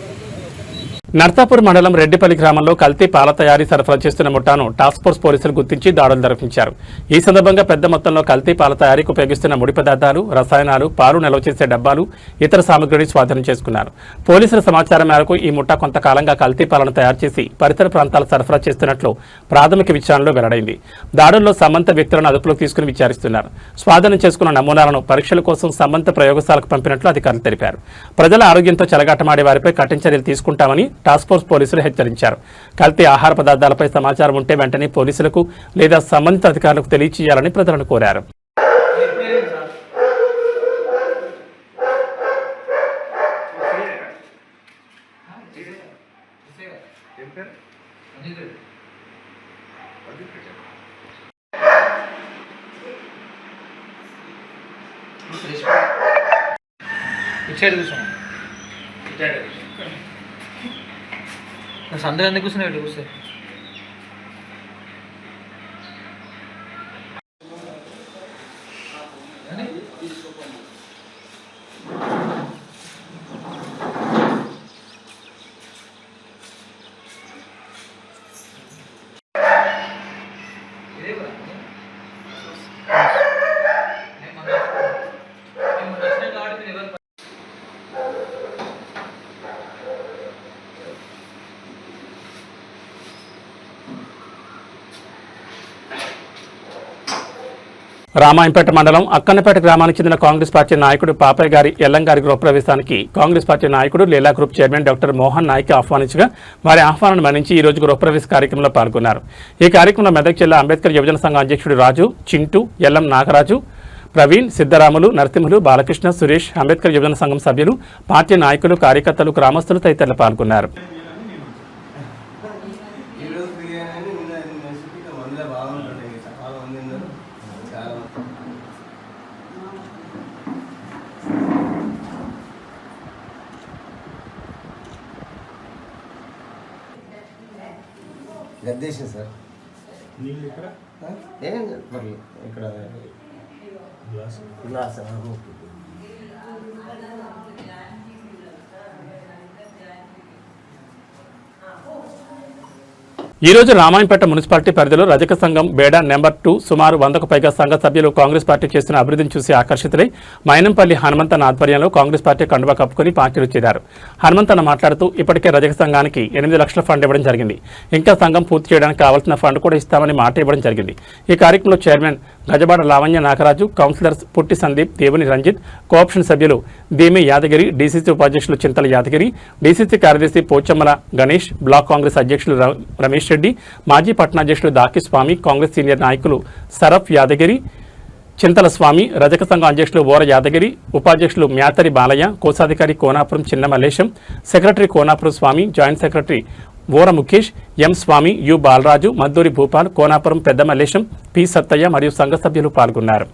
నర్సాపూర్ మండలం రెడ్డిపల్లి గ్రామంలో కల్తీ పాల తయారీ సరఫరా చేస్తున్న ముఠాను టాస్క్ ఫోర్స్ పోలీసులు గుర్తించి దాడులు నిర్వహించారు. ఈ సందర్భంగా పెద్ద మొత్తంలో కల్తీ పాల తయారీకి ఉపయోగిస్తున్న ముడి పదార్థాలు, రసాయనాలు, పాలు నిల్వ చేసే డబ్బాలు, ఇతర సామగ్రిని స్వాధీనం చేసుకున్నారు. పోలీసుల సమాచారం మేరకు ఈ ముఠా కొంతకాలంగా కల్తీ పాలను తయారు చేసి పరిసర ప్రాంతాలకు సరఫరా చేస్తున్నట్లు ప్రాథమిక విచారణలో వెల్లడైంది. దాడుల్లో సంబంధిత వ్యక్తులను అదుపులోకి తీసుకుని విచారిస్తున్నారు. స్వాధీనం చేసుకున్న నమూనాలను పరీక్షల కోసం సంబంధిత ప్రయోగశాలకు పంపినట్లు అధికారులు తెలిపారు. ప్రజల ఆరోగ్యంతో చెలగాటమాడే వారిపై కఠిన చర్యలు తీసుకుంటామని టాస్క్ ఫోర్స్ పోలీసులు హెచ్చరించారు. కల్తీ ఆహార పదార్థాలపై సమాచారం ఉంటే వెంటనే పోలీసులకు లేదా సంబంధిత అధికారులకు తెలియచేయాలని ప్రజలను కోరారు. అందరూ ఎందుకు కూర్చున్నాడు కూర్చో రామాయంపేట మండలం అక్కన్నపేట గ్రామానికి చెందిన కాంగ్రెస్ పార్టీ నాయకుడు పాపయ్య గారి ఎల్లంగారి గృహప్రవేశానికి కాంగ్రెస్ పార్టీ నాయకుడు Leela group chairman doctor Mohan Naik ఆహ్వానించగా వారి ఆహ్వానాన్ని మన్నించి ఈ రోజు గృహప్రవేశ కార్యక్రమంలో పాల్గొన్నారు. ఈ కార్యక్రమంలో మెదక్ జిల్లా అంబేద్కర్ యువజన సంఘం అధ్యక్షుడు రాజు, చింటూ, ఎల్లం నాగరాజు, ప్రవీణ్, సిద్ధరాములు, నరసింహులు, బాలకృష్ణ, సురేష్, అంబేద్కర్ యువజన సంఘం సభ్యులు, పార్టీ నాయకులు, కార్యకర్తలు, గ్రామస్తులు తదితరులు పాల్గొన్నారు. గద్దేశం సార్ నీళ్ళు ఇక్కడ ఏం ఇక్కడ గ్లాస్ ఈ రోజు రామాయంపేట మున్సిపాలిటీ పరిధిలో రజక సంఘం బేడా నెంబర్ 2 సుమారు 100కు పైగా సంఘ సభ్యులు కాంగ్రెస్ పార్టీ చేస్తున్న అభివృద్ధిని చూసి ఆకర్షితులై మైనంపల్లి హనుమంతన్న ఆధ్వర్యంలో కాంగ్రెస్ పార్టీ కండువా కప్పుకొని పార్టీలో చేరారు. హనుమంతన్న మాట్లాడుతూ ఇప్పటికే రజక సంఘానికి 8 లక్షల ఫండ్ ఇవ్వడం జరిగింది. ఇంకా సంఘం పూర్తి చేయడానికి కావాల్సిన ఫండ్ కూడా ఇస్తామని మాట ఇవ్వడం జరిగింది. ఈ కార్యక్రమంలో చైర్మన్ గజబాడ లావణ్య నాగరాజు, కౌన్సిలర్స్ పుట్టి సందీప్, దేవుని రంజిత్, కోఆప్షన్ సభ్యులు దేమి యాదగిరి, డీసీసీ ఉపాధ్యక్షులు చింతల యాదగిరి, డీసీసీ కార్యదర్శి పోచమ్మల గణేష్, బ్లాక్ కాంగ్రెస్ అధ్యక్షులు రమేష్ రెడ్డి, మాజీ పట్టణాధ్యక్షులు దాకిస్వామి, కాంగ్రెస్ సీనియర్ నాయకులు సరఫ్ యాదగిరి, చింతల స్వామి, రజక సంఘం అధ్యక్షులు ఓర యాదగిరి, ఉపాధ్యక్షులు మ్యాతరి బాలయ్య, కోశాధికారి కోనాపురం చిన్న మల్లేశం, సెక్రటరీ కోనాపురం స్వామి, జాయింట్ సెక్రటరీ ఓర ముఖేష్, ఎం స్వామి, యు బాలరాజు, మద్దూరి భూపాల్, కోనాపురం పెద్ద మల్లేశం, పి సత్తయ్య మరియు సంఘ సభ్యులు పాల్గొన్నారు.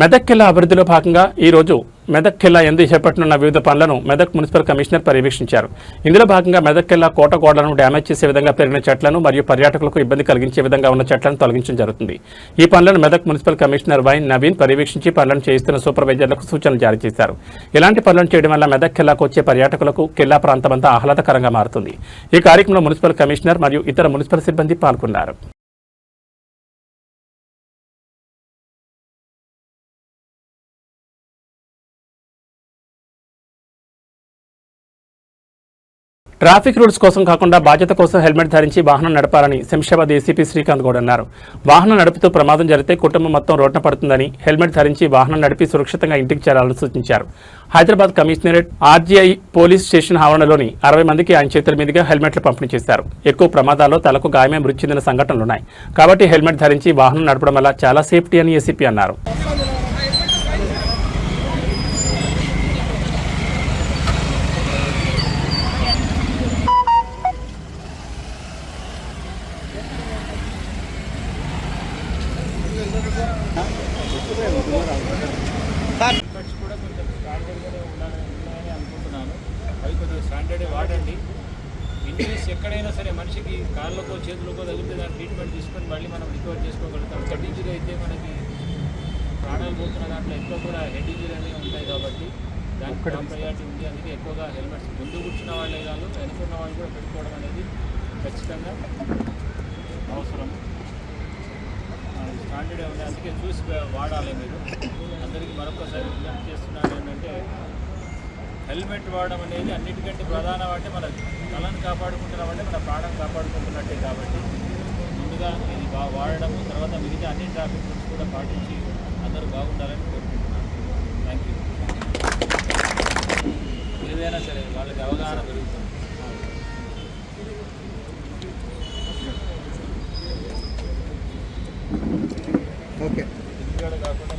మెదక్ కిల్లా అభివృద్ధిలో భాగంగా ఈ రోజు మెదక్ కిల్లా ఎందు చేపట్టనున్న వివిధ పనులను మెదక్ మున్సిపల్ కమిషనర్ పర్యవేక్షించారు. ఇందులో భాగంగా మెదక్ కిల్లా కోట గోడలను డ్యామేజ్ చేసే విధంగా పెరిగిన చెట్లను మరియు పర్యాటకులకు ఇబ్బంది కలిగించే విధంగా ఉన్న చెట్లను తొలగించడం జరుగుతుంది. ఈ పనులను మెదక్ మున్సిపల్ కమిషనర్ వైన్ నవీన్ పర్యవేక్షించి పనులను చేయిస్తున్న సూపర్వైజర్లకు సూచనలు జారీ చేశారు. ఇలాంటి పనులను చేయడం వల్ల మెదక్ కిల్లాకు వచ్చే పర్యాటకులకు కిల్లా ప్రాంతమంతా ఆహ్లాదకరంగా మారుతుంది. ఈ కార్యక్రమంలో మున్సిపల్ కమిషనర్ మరియు ఇతర మున్సిపల్ సిబ్బంది పాల్గొన్నారు. ట్రాఫిక్ రూల్స్ కోసం కాకుండా బాధ్యత కోసం హెల్మెట్ ధరించి వాహనం నడపాలని శంషాబాద్ ఏసీపీ శ్రీకాంత్ గౌడ్ అన్నారు. వాహనం నడుపుతూ ప్రమాదం జరిగితే కుటుంబం మొత్తం రోడ్న పడుతుందని హెల్మెట్ ధరించి వాహనం నడిపి సురక్షితంగా ఇంటికి చేరాలని సూచించారు. Hyderabad commissionerate RGI police station ఆవరణలోని 60 మందికి ఆయన చేతుల మీదుగా హెల్మెట్లు పంపిణీ చేశారు. ఎక్కువ ప్రమాదాల్లో తలకు గాయమే మృతి చెందిన సంఘటనలున్నాయి కాబట్టి హెల్మెట్ ధరించి వాహనం నడపడం వల్ల చాలా సేఫ్టీ అని ఏసీపీ అన్నారు. స్టాండర్డ్ వాడండి. ఇంజరీస్ ఎక్కడైనా సరే మనిషికి కాళ్ళకో చేతులకో తగిలితే దాని ట్రీట్మెంట్ తీసుకొని మళ్ళీ మనం రికవర్ చేసుకోగలుగుతాం. హెడ్ ఇంజరీ అయితే మనకి ప్రాణాలు పోతున్న దాంట్లో ఎక్కువ కూడా హెడ్ ఇంజరీ అనేవి ఉంటాయి కాబట్టి దానికి ప్రయారిటీ ఉంది. అందుకే ఎక్కువగా హెల్మెట్స్ ముందు కూర్చున్న వాళ్ళే కాదు వెనుకున్న వాళ్ళు కూడా పెట్టుకోవడం అనేది ఖచ్చితంగా అవసరం. స్టాండర్డే ఉంది, అందుకే చూసి వాడాలి. మీరు అందరికీ మరొకసారి విజ్ఞప్తి చేస్తున్నాను ఏంటంటే హెల్మెట్ వాడడం అనేది అన్నిటికంటే ప్రధానం. అంటే మన తలను కాపాడుకుంటున్నామంటే మన ప్రాణం కాపాడుకుంటున్నట్టే. కాబట్టి ముందుగా ఇది వాడడము, తర్వాత మిగతా అన్ని ట్రాఫిక్ రూల్స్ కూడా పాటించి అందరూ బాగుండాలని కోరుకుంటున్నాను. Thank you. ఏదైనా సరే వాళ్ళకి అవగాహన పెరుగుతుంది. ఓకే ఇంటికాడ కాకుండా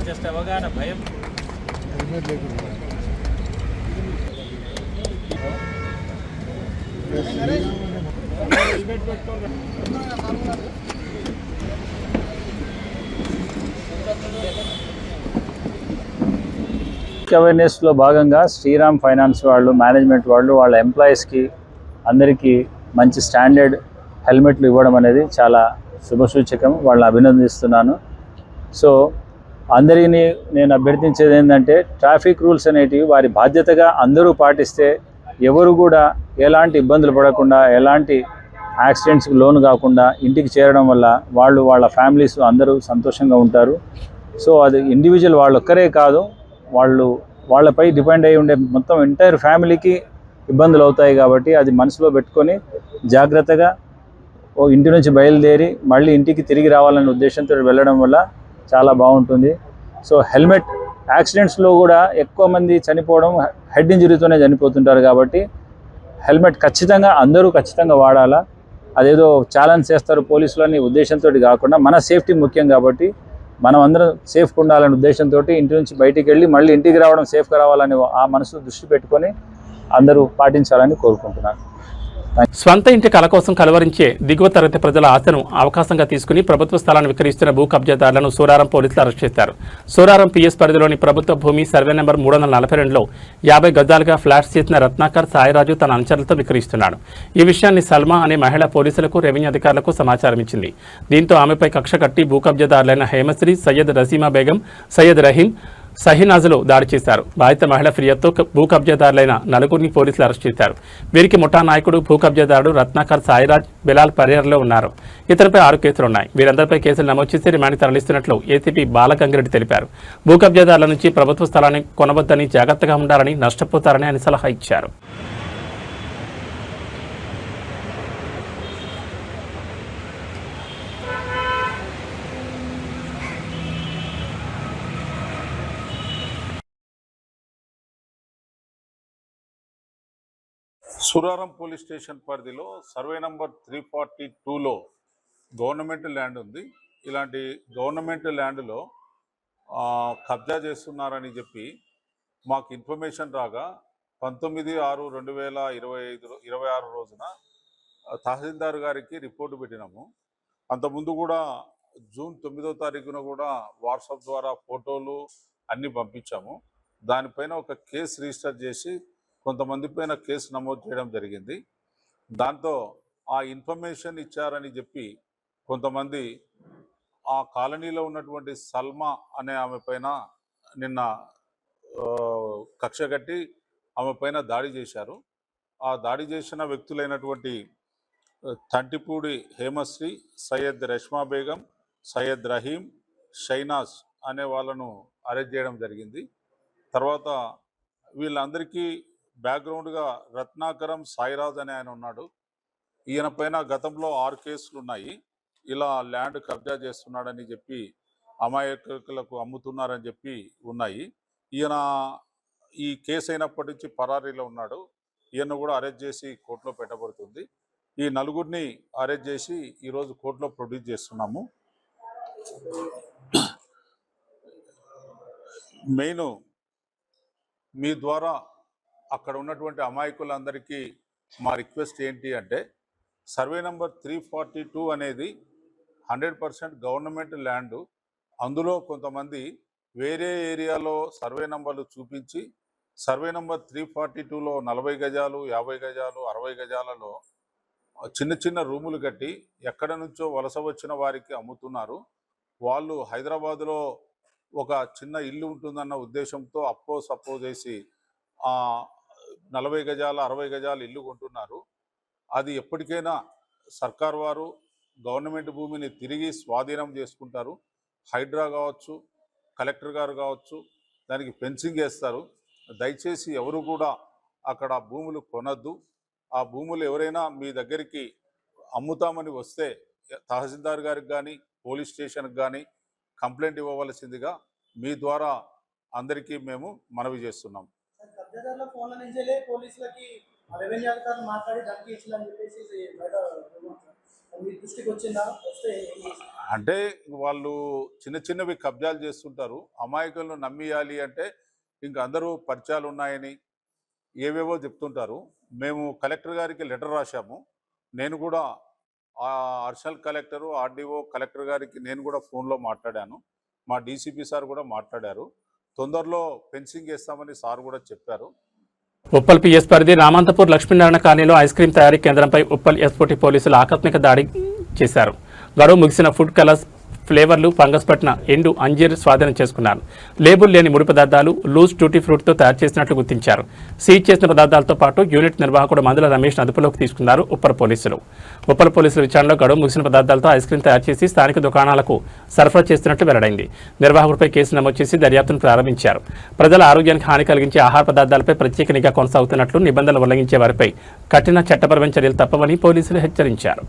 జస్ట్ అవగాహన భయం అవేర్నెస్లో భాగంగా శ్రీరామ్ ఫైనాన్స్ వాళ్ళు, మేనేజ్మెంట్ వాళ్ళు వాళ్ళ ఎంప్లాయీస్కి అందరికీ మంచి స్టాండర్డ్ హెల్మెట్లు ఇవ్వడం అనేది చాలా శుభసూచకం. వాళ్ళని అభినందిస్తున్నాను. సో అందరినీ నేను అభ్యర్థించేది ఏంటంటే ట్రాఫిక్ రూల్స్ అనేటివి వారి బాధ్యతగా అందరూ పాటిస్తే ఎవరు కూడా ఎలాంటి ఇబ్బందులు పడకుండా, ఎలాంటి యాక్సిడెంట్స్కి లోను కాకుండా ఇంటికి చేరడం వల్ల వాళ్ళు వాళ్ళ ఫ్యామిలీస్ అందరూ సంతోషంగా ఉంటారు. సో అది ఇండివిజువల్ వాళ్ళొక్కరే కాదు, వాళ్ళపై డిపెండ్ అయి ఉండే మొత్తం ఎంటైర్ ఫ్యామిలీకి ఇబ్బందులు అవుతాయి. కాబట్టి అది మనసులో పెట్టుకొని జాగ్రత్తగా ఇంటి నుంచి బయలుదేరి మళ్ళీ ఇంటికి తిరిగి రావాలనే ఉద్దేశంతో వెళ్ళడం వల్ల చాలా బాగుంటుంది. సో హెల్మెట్ యాక్సిడెంట్స్లో కూడా ఎక్కువ మంది చనిపోవడం హెడ్ ఇంజరీతోనే చనిపోతుంటారు. కాబట్టి హెల్మెట్ అందరూ ఖచ్చితంగా వాడాలా. అదేదో ఛాలెంజ్ చేస్తారు పోలీసులని ఉద్దేశంతో కాకుండా మన సేఫ్టీ ముఖ్యం. కాబట్టి మనం అందరం సేఫ్గా ఉండాలనే ఉద్దేశంతో ఇంటి నుంచి బయటికి వెళ్ళి మళ్ళీ ఇంటికి రావడం సేఫ్గా రావాలని ఆ మనసు దృష్టి పెట్టుకొని అందరూ పాటించాలని కోరుకుంటున్నాను. స్వంత ఇంటి కల కోసం కలవరించే దిగువ తరగతి ప్రజల ఆశను అవకాశంగా తీసుకుని ప్రభుత్వ స్థలాన్ని విక్రయిస్తున్న భూ కబ్జాదారులను సూరారం పోలీసులు అరెస్ట్ చేశారు. సూరారం పిఎస్ పరిధిలోని ప్రభుత్వ భూమి సర్వే నెంబర్ 342లో 50 గజాలుగా ఫ్లాట్స్ చేసిన రత్నాకర్ సాయిరాజు తన అనుచరులతో విక్రయిస్తున్నాడు. ఈ విషయాన్ని సల్మా అనే మహిళ పోలీసులకు, రెవెన్యూ అధికారులకు సమాచారం ఇచ్చింది. దీంతో ఆమెపై కక్ష కట్టి భూ కబ్జాదారులైన హేమశ్రీ, సయ్యద్ రసీమా బేగం, సయ్యద్ రహీం, సహీనాజులు దాడి చేశారు. బాధిత మహిళ ఫిర్యాదుతో భూ కబ్జాదారులైన 4గురిని పోలీసులు అరెస్ట్ చేశారు. వీరికి ముఠా నాయకుడు భూ కబ్జాదారుడు రత్నాకర్ సాయిరాజ్ బెలాల్ పరిహర్లో ఉన్నారు. ఇతరుపై 6 కేసులున్నాయి. వీరందరిపై కేసులు నమోదు చేసి రిమాండ్కి తరలిస్తున్నట్లు ఏసీపీ బాలగంగిరెడ్డి తెలిపారు. భూ కబ్జాదారుల నుంచి ప్రభుత్వ స్థలాన్ని కొనవద్దని, జాగ్రత్తగా ఉండాలని, నష్టపోతారని ఆయన సలహా ఇచ్చారు. సూరారం పోలీస్ స్టేషన్ పరిధిలో సర్వే నంబర్ 342లో గవర్నమెంట్ ల్యాండ్ ఉంది. ఇలాంటి గవర్నమెంట్ ల్యాండ్లో కబ్జా చేస్తున్నారని చెప్పి మాకు ఇన్ఫర్మేషన్ రాగా 19/6/2026 రోజున తహసీల్దార్ గారికి రిపోర్టు పెట్టినాము. అంతకుముందు కూడా జూన్ 9వ తారీఖున కూడా వాట్సాప్ ద్వారా ఫోటోలు అన్నీ పంపించాము. దానిపైన ఒక కేసు రిజిస్టర్ చేసి కొంతమంది పైన కేసు నమోదు చేయడం జరిగింది. దాంతో ఆ ఇన్ఫర్మేషన్ ఇచ్చారని చెప్పి కొంతమంది ఆ కాలనీలో ఉన్నటువంటి సల్మా అనే ఆమె పైన నిన్న కక్ష కట్టి ఆమె పైన దాడి చేశారు. ఆ దాడి చేసిన వ్యక్తులైనటువంటి తంటిపూడి హేమశ్రీ, సయ్యద్ రష్మా బేగం, సయ్యద్ రహీం, షైనాజ్ అనే వాళ్ళను అరెస్ట్ చేయడం జరిగింది. తర్వాత వీళ్ళందరికీ బ్యాక్గ్రౌండ్గా రత్నాకరం సాయిరాజ్ అనే ఆయన ఉన్నాడు. ఈయన పైన గతంలో 6 కేసులు ఉన్నాయి. ఇలా ల్యాండ్ కబ్జా చేస్తున్నాడని చెప్పి అమాయకులకు అమ్ముతున్నారని చెప్పి ఉన్నాయి. ఈయన ఈ కేసు అయినప్పటి నుంచి పరారీలో ఉన్నాడు. ఈయన కూడా అరెస్ట్ చేసి కోర్టులో పెట్టబడుతుంది. ఈ నలుగురిని అరెస్ట్ చేసి ఈరోజు కోర్టులో ప్రొడ్యూస్ చేస్తున్నాము. మెయిన్ మీ ద్వారా అక్కడ ఉన్నటువంటి అమాయకులందరికీ మా రిక్వెస్ట్ ఏంటి అంటే, సర్వే నెంబర్ 342 అనేది 100% గవర్నమెంట్ ల్యాండ్. అందులో కొంతమంది వేరే ఏరియాలో సర్వే నెంబర్లు చూపించి సర్వే నెంబర్ 342లో 40 గజాలు, 50 గజాలు, 60 గజాలలో చిన్న చిన్న రూములు కట్టి ఎక్కడ నుంచో వలస వచ్చిన వారికి అమ్ముతున్నారు. వాళ్ళు హైదరాబాదులో ఒక చిన్న ఇల్లు ఉంటుందన్న ఉద్దేశంతో సప్పో చేసి 40 గజాల 60 గజాలు ఇల్లు కొంటున్నారు. అది ఎప్పటికైనా సర్కార్ వారు గవర్నమెంట్ భూమిని తిరిగి స్వాధీనం చేసుకుంటారు. హైడ్రా కావచ్చు, కలెక్టర్ గారు కావచ్చు, దానికి ఫెన్సింగ్ వేస్తారు. దయచేసి ఎవరు కూడా అక్కడ భూములు కొనద్దు. ఆ భూములు ఎవరైనా మీ దగ్గరికి అమ్ముతామని వస్తే తహసీల్దార్ గారికి కానీ పోలీస్ స్టేషన్కి కానీ కంప్లైంట్ ఇవ్వవలసిందిగా మీ ద్వారా అందరికీ మేము మనవి చేస్తున్నాం. అంటే వాళ్ళు చిన్న చిన్నవి కబ్జాలు చేస్తుంటారు. అమాయకులను నమ్మియాలి అంటే ఇంకా అందరూ పరిచయాలు ఉన్నాయని ఏవేవో చెప్తుంటారు. మేము కలెక్టర్ గారికి లెటర్ రాశాము. నేను కూడా అడిషనల్ కలెక్టరు, ఆర్డీఓ, కలెక్టర్ గారికి నేను కూడా ఫోన్లో మాట్లాడాను. మా డీసీపీ సార్ కూడా మాట్లాడారు. తొందరలో ఫెన్సింగ్ వేస్తామని సార్ కూడా చెప్పారు. ఉప్పల్ పిఎస్ పరిధి రామంతపూర్ లక్ష్మీనారాయణ కాలనీలో ఐస్ క్రీం తయారీ కేంద్రంపై ఉప్పల్ ఎస్పోటీ పోలీసులు ఆకస్మిక దాడి చేశారు. గడువు ముగిసిన ఫుడ్ కలర్స్, ఫ్లేవర్లు, ఫంగస్ పట్టిన ఎండు అంజీర్ స్వాధీనం చేసుకున్నారు. లేబుల్ లేని ముడి పదార్థాలు లూజ్ టూటీ ఫ్రూట్తో తయారు చేసినట్లు గుర్తించారు. సీజ్ చేసిన పదార్థాలతో పాటు యూనిట్ నిర్వాహకుడు మందుల రమేష్ అదుపులోకి తీసుకున్నారు ఉప్పల్ పోలీసులు. ఉప్పల్ పోలీసుల విచారణలో గడువు ముగిసిన పదార్థాలతో ఐస్ క్రీం తయారు చేసి స్థానిక దుకాణాలకు సరఫరా చేస్తున్నట్లు వెల్లడైంది. నిర్వాహకుడిపై కేసు నమోదు చేసి దర్యాప్తును ప్రారంభించారు. ప్రజల ఆరోగ్యానికి హాని కలిగించే ఆహార పదార్థాలపై ప్రత్యేక నిఘా కొనసాగుతున్నట్లు, నిబంధనలు ఉల్లంఘించే వారిపై కఠిన చట్టపరమైన చర్యలు తప్పవని పోలీసులు హెచ్చరించారు.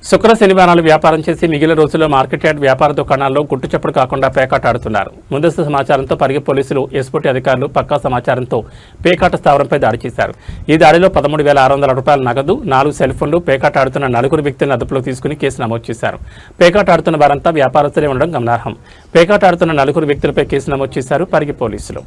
శుక్ర శనివారాలు వ్యాపారం చేసి మిగిలిన రోజుల్లో మార్కెట్ యార్డ్ వ్యాపార దుకాణాల్లో గుట్టుచప్పుడు కాకుండా పేకాట ఆడుతున్నారు. ముందస్తు సమాచారంతో పరిగి పోలీసులు, ఎస్పోటీ అధికారులు పక్కా సమాచారంతో పేకాట స్థావరంపై దాడి చేశారు. ఈ దాడిలో 13,600 రూపాయల నగదు, 4 సెల్ ఫోన్లు, పేకాట ఆడుతున్న 4 వ్యక్తులను అదుపులోకి తీసుకుని కేసు నమోదు చేశారు. పేకాట ఆడుతున్న వారంతా వ్యాపారస్తులే ఉండడం గమనార్హం. పేకాట ఆడుతున్న 4 వ్యక్తులపై కేసు నమోదు చేశారు పరిగి పోలీసులు.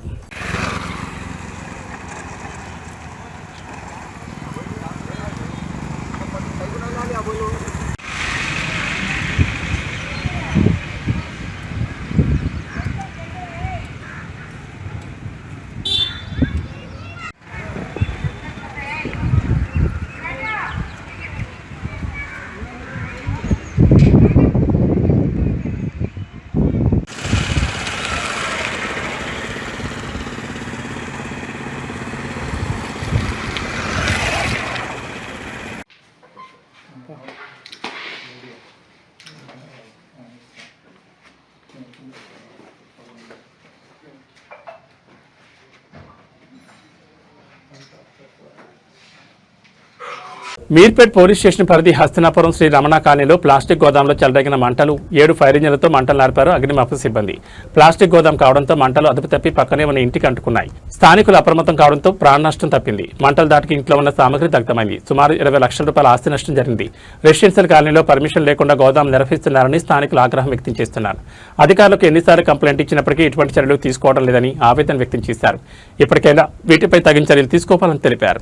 మీర్పేట్ పోలీస్ స్టేషన్ పరిధి హస్తినాపురం శ్రీ రమణ కాలనీలో ప్లాస్టిక్ గోదాంలో చెలరేగిన మంటలు, 7 ఫైర్ ఇంజన్లతో మంటలు నార్పారు అగ్నిమాపక సిబ్బంది. ప్లాస్టిక్ గోదాం కావడంతో మంటలు అదుపు తప్పి పక్కనే ఉన్న ఇంటికి అంటుకున్నాయి. స్థానికులు అప్రమత్తం కావడంతో ప్రాణ నష్టం తప్పింది. మంటలు దాటికి ఇంట్లో ఉన్న సామగ్రి దగ్ధమైంది. సుమారు 20 లక్షల రూపాయల ఆస్తి నష్టం జరిగింది. రెసిడెన్షియల్ కాలనీలో పర్మిషన్ లేకుండా గోదాం నిర్వహిస్తున్నారని స్థానికులు ఆగ్రహం వ్యక్తం చేస్తున్నారు. అధికారులకు ఎన్నిసార్లు కంప్లైంట్ ఇచ్చినప్పటికీ ఎటువంటి చర్యలు తీసుకోవడం లేదని ఆవేదన వ్యక్తం చేశారు. ఇప్పటికైనా వీటిపై తగిన చర్యలు తీసుకోవాలని తెలిపారు.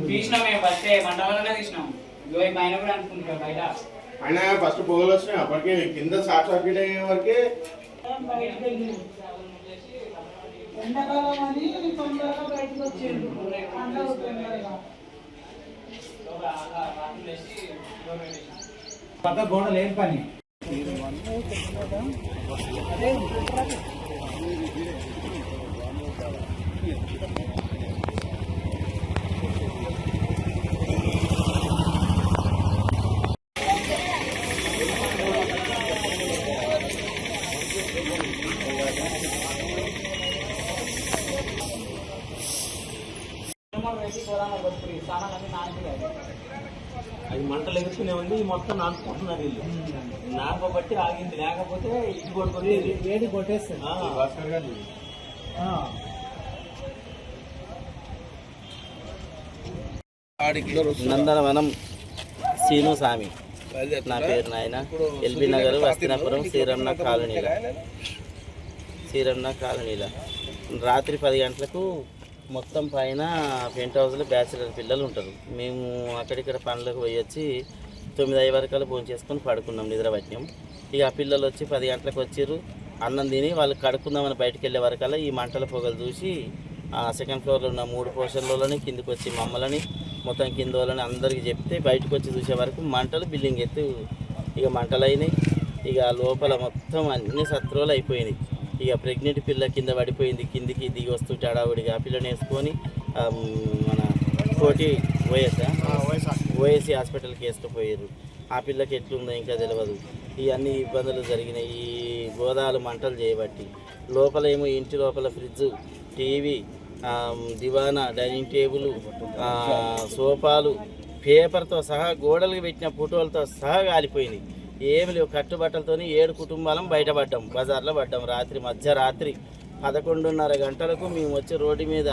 తీసినాం మేము ఫస్ట్ మండలంలోనే తీసినాం పైన కూడా అనుకుంటాం బయట అయినా ఫస్ట్ పొగలు వచ్చినాయి అప్పటికే కింద షార్ట్ సర్క్యూట్ అయ్యే వరకే ఎండాకాలం అని తొందరగా బయటకు వచ్చేది పక్క గోడలు ఏం పని అది మంటలు ఎగురుతూనే ఉంది మొత్తం నాటుకుంటున్నారు వీళ్ళు నాటుకోబట్టి ఆగింది లేకపోతే ఇది కొట్టుకుని వేడి కొట్టేస్తుంది నందనవనం సీను స్వామి నా పేరు నాయన ఎల్బీ నగర్ వస్తినాపురం శ్రీరమణ కాలనీల రాత్రి 10 గంటలకు మొత్తం పైన పెంట్ హౌస్లో బ్యాచిలర్ పిల్లలు ఉంటారు. మేము అక్కడిక్కడ పనులకు పోయి వచ్చి 9 వరకల్లా భోజనం చేసుకొని పడుకున్నాం, నిద్ర పట్టినాం. ఇక ఆ పిల్లలు వచ్చి 10 గంటలకు వచ్చారు, అన్నం తిని వాళ్ళు కడుక్కుందామని బయటకు వెళ్ళే వరకల్లా ఈ మంటల పొగలు చూసి సెకండ్ ఫ్లోర్లో ఉన్న 3 పోర్షన్లోని కిందికి వచ్చి మమ్మల్ని మొత్తం కింద వాళ్ళని అందరికీ చెప్తే బయటకు వచ్చి చూసే వరకు మంటలు బిల్డింగ్ ఎత్తు ఇక మంటలు అయినాయి. ఇక లోపల మొత్తం అన్ని సత్రోలు అయిపోయినాయి. ఇక ప్రెగ్నెంట్ పిల్ల కింద పడిపోయింది, కిందికి దిగి వస్తుంటే అడావుడిగా ఆ పిల్లని వేసుకొని మన కోటి ఓఎస్సీ హాస్పిటల్కి వేసుకుపోయారు. ఆ పిల్లకి ఎట్లుందో ఇంకా తెలియదు. ఇవన్నీ ఇబ్బందులు జరిగినాయి ఈ గోదాలు మంటలు చేయబట్టి. లోపల ఏమో ఇంటి లోపల ఫ్రిడ్జ్, టీవీ, దివానా, డైనింగ్ టేబుల్, సోఫాలు, పేపర్తో సహా గోడలకు పెట్టిన ఫోటోలతో సహా కాలిపోయినాయి. ఏమి లేవు, కట్టుబట్టలతో 7 కుటుంబాలం బయటపడ్డాం, బజార్లో పడ్డాం. మధ్యరాత్రి 11:30 గంటలకు మేము వచ్చి రోడ్డు మీద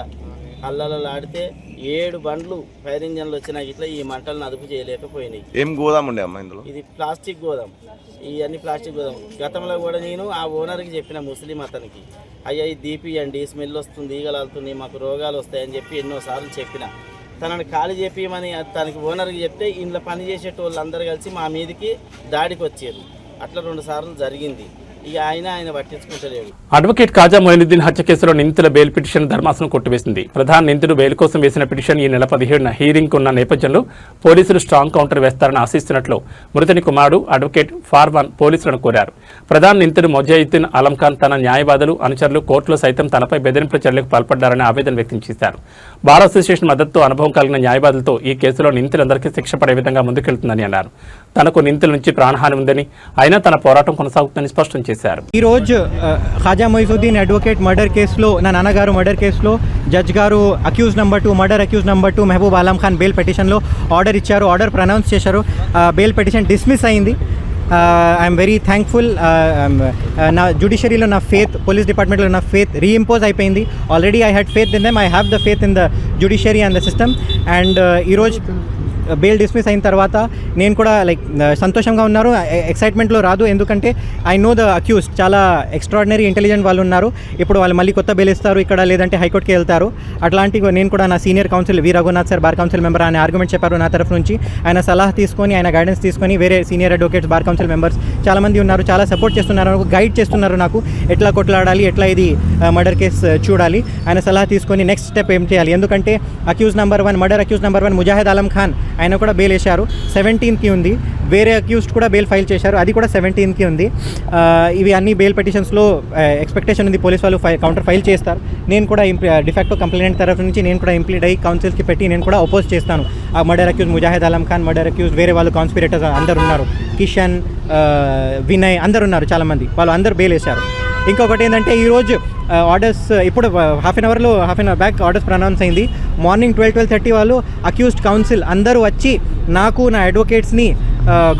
అల్లలాడితే 7 బండ్లు ఫైర్ ఇంజన్లు వచ్చినా ఇట్లా ఈ మంటలను అదుపు చేయలేకపోయినాయి. ఏం గోదాం ఉండే అమ్మా ఇందులో? ఇది ప్లాస్టిక్ గోదాం, ఇవన్నీ ప్లాస్టిక్ గోదాం. గతంలో కూడా నేను ఆ ఓనర్కి చెప్పిన, ముస్లిం అతనికి, అయ్యా ఇది దీపియండి, స్మెల్ వస్తుంది, ఈగలు వెళ్తున్నాయి, మాకు రోగాలు వస్తాయని చెప్పి ఎన్నోసార్లు చెప్పిన. తనని ఖాళీ చెప్పమని తనకి ఓనర్కి చెప్తే ఇంట్లో పని చేసేటోళ్ళు అందరూ కలిసి మా మీదకి దాడికి వచ్చారు. అట్లా 2 సార్లు జరిగింది. ఇక ఆయన పట్టించుకుంటలేడు. అడ్వకేట్ కాజా మొయినుద్దీన్ హత్య కేసులో నిందితుల బెయిల్ పిటిషన్ ధర్మాసనం కొట్టివేసింది. ప్రధాన నిందితుడు బెయిల్ కోసం వేసిన పిటిషన్ ఈ నెల 17న హీరింగ్ ఉన్న నేపథ్యంలో పోలీసులు స్ట్రాంగ్ కౌంటర్ వేస్తారని ఆశిస్తున్నట్లు మృతుని కుమారుడు అడ్వకేట్ ఫార్వాన్ పోలీసులను కోరారు. ప్రధాన నిందితుడు మొజాయిద్దీన్ ఆలం ఖాన్ తన న్యాయవాదులు, అనుచరులు కోర్టులో సైతం తనపై బెదిరింపుల చర్యలకు పాల్పడ్డారని ఆవేదన వ్యక్తం చేశారు. బార్ అసోసియేషన్ మద్దతుతో అనుభవం కలిగిన న్యాయవాదులతో ఈ కేసులో నిందితులందరికీ శిక్ష పడే విధంగా ముందుకెళ్తుందని అన్నారు. తనకు నిందితుల నుంచి ప్రాణహాని ఉందని, అయినా తన పోరాటం కొనసాగుతుందని స్పష్టం చేశారు. ఈ రోజు ఖాజా మొయినుద్దీన్ అడ్వకేట్ మర్డర్ కేసులో, నా నాన్నగారు మర్డర్ కేసులో జడ్జ్ గారు accused number 2 murder accused number 2 Mehboob Alam Khan bail పిటిషన్లో ఆర్డర్ ఇచ్చారు, ఆర్డర్ ప్రొనౌన్స్ చేశారు. బెయిల్ పిటిషన్ డిస్మిస్ అయింది. I am very thankful. నా జ్యుడిషియరీలో నా ఫేత్, పోలీస్ డిపార్ట్మెంట్లో నా ఫేత్ రీఇంపోజ్ అయిపోయింది. Already I had faith in them, I have the faith in the judiciary and the system. And ఈరోజు బెయిల్ డిస్మిస్ అయిన తర్వాత నేను కూడా సంతోషంగా ఉన్నారు, ఎక్సైట్మెంట్లో రాదు. ఎందుకంటే ఐ నో ద అక్యూజ్ చాలా ఎక్స్ట్రాడినరీ ఇంటెలిజెంట్ వాళ్ళు ఉన్నారు. ఇప్పుడు వాళ్ళు మళ్ళీ కొత్త బెయిల్ ఇస్తారు ఇక్కడ, లేదంటే హైకోర్టుకి వెళ్తారు. అట్లాంటివి నేను కూడా నా senior counsel V Raghunath sir, bar council member, ఆయన ఆర్గ్యుమెంట్ చెప్పారు నా తరఫు నుంచి. ఆయన సలహా తీసుకొని, ఆయన గైడెన్స్ తీసుకొని, వేరే senior advocates, bar council members చాలామంది ఉన్నారు, చాలా సపోర్ట్ చేస్తున్నారు, నాకు గైడ్ చేస్తున్నారు, నాకు ఎట్లా కొట్లాడాలి, ఎట్లా ఇది మర్డర్ కేసు చూడాలి. ఆయన సలహా తీసుకొని నెక్స్ట్ స్టెప్ ఏం చేయాలి. ఎందుకంటే accused number 1 murder accused number 1 Mujahid Alam Khan ఆయన కూడా బెయిల్ వేశారు. 17కి ఉంది. వేరే అక్యూజ్డ్ కూడా బెయిల్ ఫైల్ చేశారు, అది కూడా 17కి ఉంది. ఇవి అన్ని బెయిల్ పిటిషన్స్లో ఎక్స్పెక్టేషన్ ఉంది పోలీస్ వాళ్ళు కౌంటర్ ఫైల్ చేస్తారు. నేను కూడా డిఫాక్టో కంప్లైంట్ తరఫు నుంచి నేను కూడా ఇంప్లీడ్ అయ్యి కౌన్సిల్స్కి పెట్టి నేను కూడా అపోజ్ చేస్తాను. ఆ murder accused Mujahid Alam Khan, murder accused వేరే వాళ్ళు కాన్స్పిరేటర్స్ అందరు ఉన్నారు, కిషన్, వినయ్ అందరు ఉన్నారు, చాలామంది వాళ్ళు అందరు బెయిల్ వేశారు. ఇంకొకటి ఏంటంటే ఈరోజు ఆర్డర్స్ ఇప్పుడు half an hour back orders pronounce అయింది. మార్నింగ్ 12-12:30 వాళ్ళు అక్యూజ్డ్ కౌన్సిల్ అందరూ వచ్చి నాకు నా అడ్వకేట్స్ని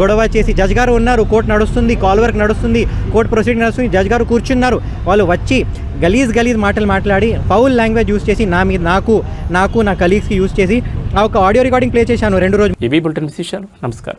గొడవ చేసి, జడ్జ్ గారు ఉన్నారు, కోర్టు నడుస్తుంది, కాల్ వర్క్ నడుస్తుంది, కోర్టు ప్రొసీడింగ్ నడుస్తుంది, జడ్జ్ గారు కూర్చున్నారు, వాళ్ళు వచ్చి గలీజ్ మాటలు మాట్లాడి ఫౌల్ లాంగ్వేజ్ యూస్ చేసి నా మీద నాకు నా కలీగ్స్కి యూస్ చేసి ఆ ఒక ఆడియో రికార్డింగ్ ప్లే చేశాను 2 రోజులు. ఇవి బులెటిన్ విశేషాలు. నమస్కారం.